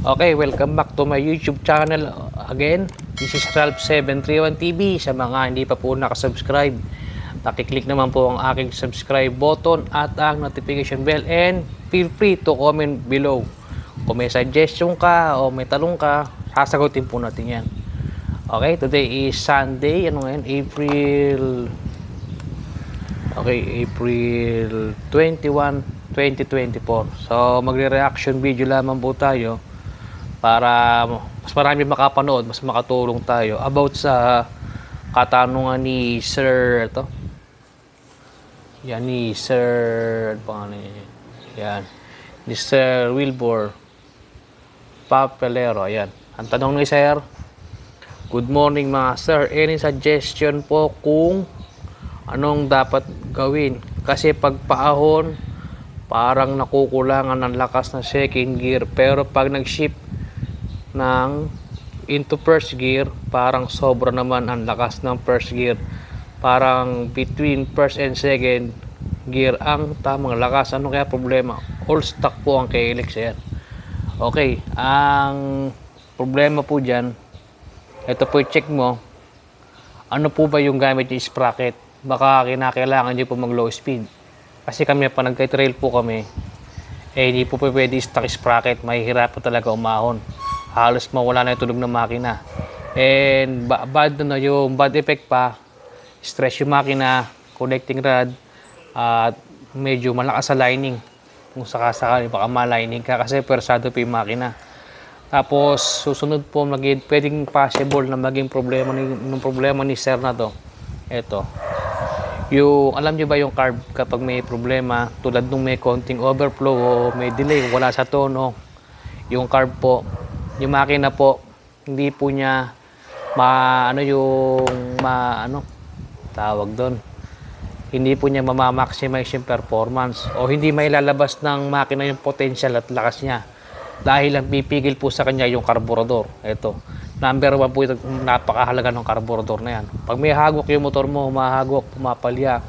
Okay, welcome back to my YouTube channel again. This is Ralph731TV. Sa mga hindi pa po nakasubscribe, pakiclick naman po ang aking subscribe button at ang notification bell, and feel free to comment below. Kung may suggestion ka o may tanong ka, sasagutin po natin yan. Okay, today is Sunday, ano ngayon? April 21, 2024. So magre-reaction video lamang po tayo para mas marami makapanood, mas makatulong tayo about sa katanungan ni Sir yan, ni Sir yan, ni Sir Wilbur Papelero. Ayan, ang tanong ni Sir: good morning mga sir, any suggestion po kung anong dapat gawin? Kasi pag paahon parang nakukulangan ng lakas ng second gear, pero pag nag-shift into first gear, parang sobra naman ang lakas ng first gear. Parang between first and second gear ang tamang lakas. Ano kaya problema? All stock po ang KLX. Yan. Okay, ang problema po dyan, ito po, i-check mo ano po ba yung gamit yung sprocket. Baka kinakailangan nyo po mag low speed, kasi kami pa nagtitrail po kami, hindi po pwede stock sprocket. Mahihirap po talaga umahon, halos mawala na yung tunog ng makina, and yung bad effect pa, stress yung makina, connecting rod, at medyo malakas sa lining. Kung sakasakali baka ma-lining ka kasi persado pa yung makina. Tapos susunod po, pwedeng possible na maging problema ni sir na to. Ito, yung alam nyo ba yung carb, kapag may problema tulad nung may konting overflow o may delay, wala sa tono yung carb po, yung makina po, hindi po niya hindi po niya ma-maximize yung performance, o hindi mailalabas ng makina yung potential at lakas niya, dahil ang pipigil po sa kanya yung carburetor. Ito, number 1 po ito, napakahalaga ng carburetor na yan. Pag may hagok yung motor mo, humahagok, pumapalya,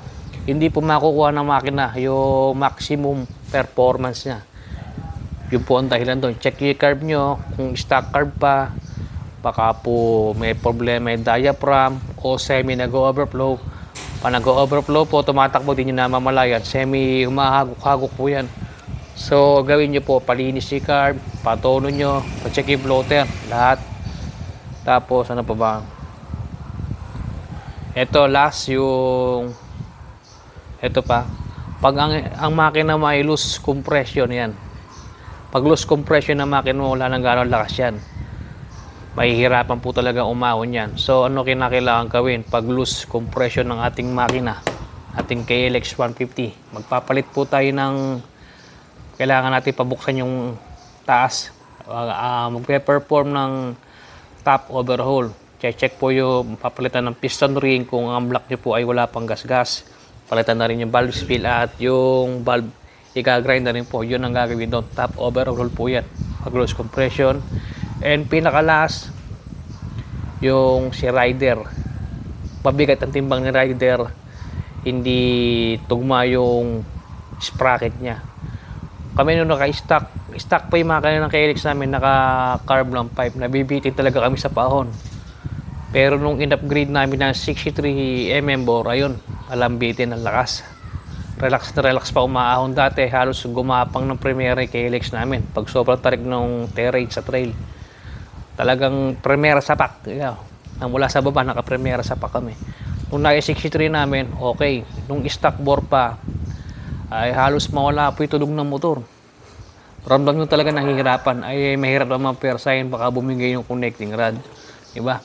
hindi po makukuha ng makina yung maximum performance niya. Yun po ang dahilan doon. Check yung carb nyo, kung stock carb pa, baka po may problema yung diaphragm o semi nag-overflow. Pag nag-overflow po, tumatakbo din yung namamalayan, semi humahagok-hagok po yan. So gawin nyo po, palinis yung carb, patono nyo, pa-check yung bloater, lahat. Tapos ano pa ba? Ito last, ito pa, pag ang makina may loose compression, yan. Pag loose compression ng makina mo, wala nang gano'ng lakas yan, mahihirapan po talaga umahon yan. So ano kinakailangan gawin pag loose compression ng ating makina, ating KLX 150? Magpapalit po tayo ng, kailangan natin pabuksan yung taas, magpe-perform ng top overhaul. Check po yung papalitan ng piston ring, kung ang block nyo po ay wala pang gas-gas, palitan na rin yung valve seal, at yung valve i-grind na rin po. Yun ang gagawin doon, top overhaul po yan pag loose compression. And pinakalas, yung si rider, mabigat ang timbang ni rider, hindi tugma yung sprocket niya. Kami nung naka-stock pa yung makina ng KLX namin, naka-carb lang pipe, nabibitin talaga kami sa paahon. Pero nung in-upgrade namin ng 63mm bore, ayun, alambitin ang lakas. Relax na relax pa umaahon. Dati halos gumapang ng Primera KLX namin pag sobrang tarik ng terrain sa trail. Talagang Primera sapak. Nang mula sa baba, naka-Primera sapak kami. Nung naka-63 namin, okay. Nung stock bore pa, ay halos mawala po yung tunog ng motor. Ramdam nyo talaga nahihirapan. Ay mahirap naman persahin, baka bumigay yung connecting rod, diba?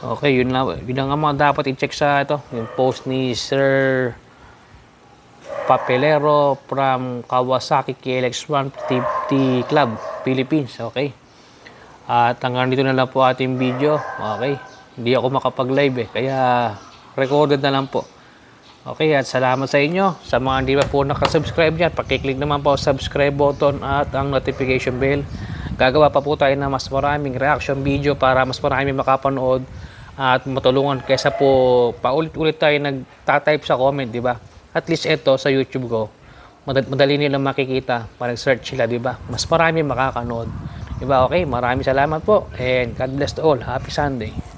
Okay, yun lang ang mga dapat i-check sa ito, yung post ni Sir Papelero from Kawasaki KLX 150 Club, Philippines. Okay, at hanggang dito na lang po ating video. Okay, hindi ako makapag-live kaya recorded na lang po. Okay, at salamat sa inyo. Sa mga hindi pa po nakasubscribe dyan, pakiclick naman po subscribe button at ang notification bell. Gagawa pa po tayo na mas maraming reaction video para mas maraming makapanood at matulungan, kaysa po paulit-ulit tayo nagtatype sa comment, di ba? At least ito sa YouTube ko, madali nilang makikita pag search sila, di ba? Mas marami makakanood. Di ba? Okay, maraming salamat po and God bless to all. Happy Sunday.